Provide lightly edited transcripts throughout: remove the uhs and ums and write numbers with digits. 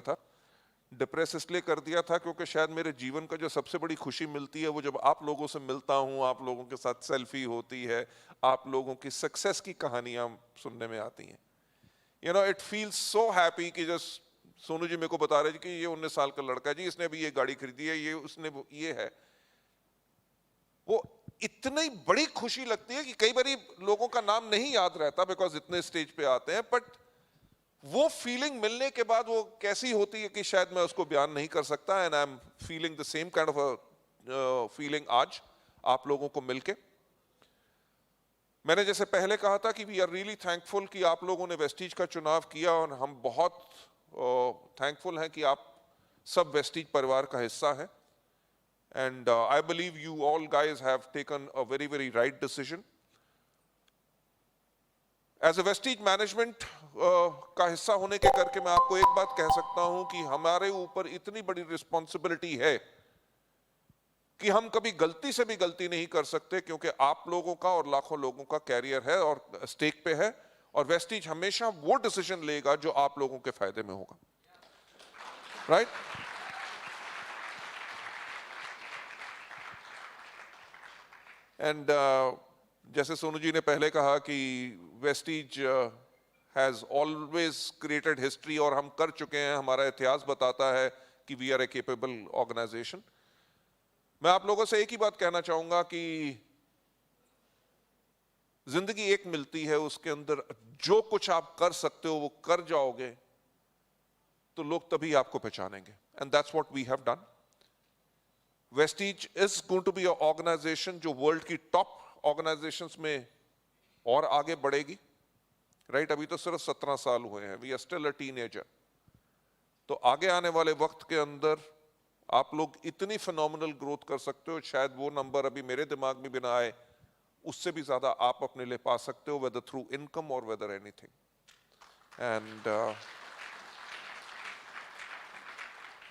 था। डिप्रेस इसलिए कर दिया था क्योंकि शायद मेरे जीवन का जो सबसे बड़ी खुशी मिलती है वो जब आप लोगों से मिलता हूं, आप लोगों के साथ सेल्फी होती है, आप लोगों की सक्सेस की कहानियां सुनने में आती हैं। इट फील्स सो हैप्पी कि जस्ट सोनू जी मेरे को बता रहे थे कि ये 19 साल का लड़का है जी, इसने अभी ये गाड़ी खरीदी है, ये उसने ये है। वो इतनी बड़ी खुशी लगती है कि कई बार लोगों का नाम नहीं याद रहता बिकॉज इतने स्टेज पे आते हैं, बट वो फीलिंग मिलने के बाद वो कैसी होती है कि शायद मैं उसको बयान नहीं कर सकता। And I am feeling the same kind of feeling आज आप लोगों को मिलके। मैंने जैसे पहले कहा था कि वी आर रियली थैंकफुल कि आप लोगों ने वेस्टीज का चुनाव किया, और हम बहुत थैंकफुल हैं कि आप सब वेस्टीज परिवार का हिस्सा हैं। And I believe you all guys have taken a very very right decision. As a Vestige management का हिस्सा होने के करके मैं आपको एक बात कह सकता हूं कि हमारे ऊपर इतनी बड़ी रिस्पॉन्सिबिलिटी है कि हम कभी गलती से भी गलती नहीं कर सकते, क्योंकि आप लोगों का और लाखों लोगों का कैरियर है और स्टेक पे है, और वेस्टीज हमेशा वो डिसीजन लेगा जो आप लोगों के फायदे में होगा। राइट? एंड जैसे सोनू जी ने पहले कहा कि Vestige has always created history, और हम कर चुके हैं, हमारा इतिहास बताता है कि we are a capable organisation. मैं आप लोगों से एक ही बात कहना चाहूंगा कि जिंदगी एक मिलती है, उसके अंदर जो कुछ आप कर सकते हो वो कर जाओगे तो लोग तभी आपको पहचानेंगे, and that's what we have done. Vestige is going to be a organisation जो वर्ल्ड की टॉप ऑर्गेनाइजेशंस में और आगे बढ़ेगी। राइट? अभी तो सिर्फ 17 साल हुए हैं, we are still a teenager. तो आगे आने वाले वक्त के अंदर आप लोग इतनी फिनोमिनल ग्रोथ कर सकते हो, शायद वो नंबर अभी मेरे दिमाग में भी ना आए, उससे भी ज्यादा आप अपने लिए पा सकते हो, वेदर थ्रू इनकम और whether anything. And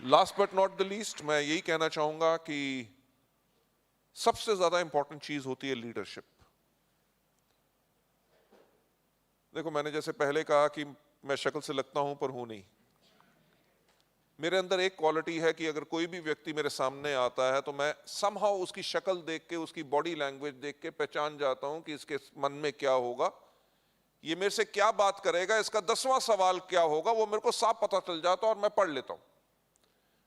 last but not the least, मैं यही कहना चाहूंगा कि सबसे ज्यादा इंपॉर्टेंट चीज होती है लीडरशिप। देखो, मैंने जैसे पहले कहा कि मैं शक्ल से लगता हूं पर हूं नहीं। मेरे अंदर एक क्वालिटी है कि अगर कोई भी व्यक्ति मेरे सामने आता है तो मैं समहाउ उसकी शक्ल देख के, उसकी बॉडी लैंग्वेज देख के पहचान जाता हूं कि इसके मन में क्या होगा, ये मेरे से क्या बात करेगा, इसका 10वां सवाल क्या होगा, वो मेरे को साफ पता चल जाता है और मैं पढ़ लेता हूं,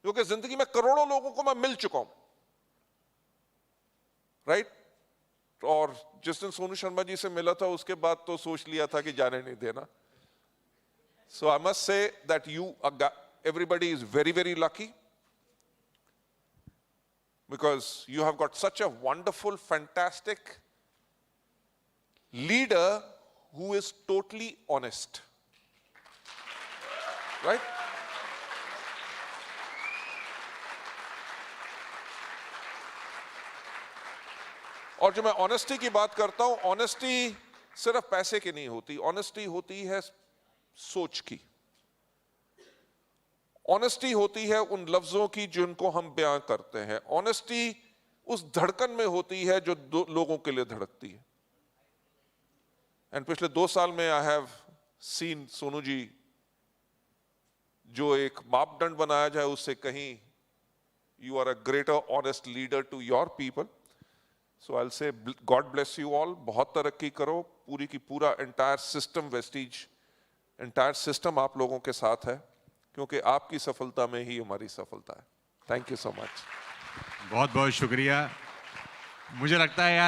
क्योंकि जिंदगी में करोड़ों लोगों को मैं मिल चुका हूं। राइट? और जिस दिन सोनू शर्मा जी से मिला था उसके बाद तो सोच लिया था कि जाने नहीं देना। So I must say that everybody is very very lucky, because you have got such a wonderful, fantastic leader who is totally honest. Right? और जो मैं ऑनेस्टी की बात करता हूं, ऑनेस्टी सिर्फ पैसे की नहीं होती, ऑनेस्टी होती है सोच की, ऑनेस्टी होती है उन लफ्जों की जिनको हम बयां करते हैं, ऑनेस्टी उस धड़कन में होती है जो लोगों के लिए धड़कती है। एंड पिछले 2 साल में I have seen Sonu ji जो एक मापदंड बनाया जाए उससे कहीं, you are a greater honest leader to your people. So I will say God bless you all, बहुत तरक्की करो, पूरी की पूरा entire system, Vestige entire system आप लोगों के साथ है, क्योंकि आपकी सफलता में ही हमारी सफलता है। Thank you so much. बहुत बहुत शुक्रिया। मुझे लगता है यार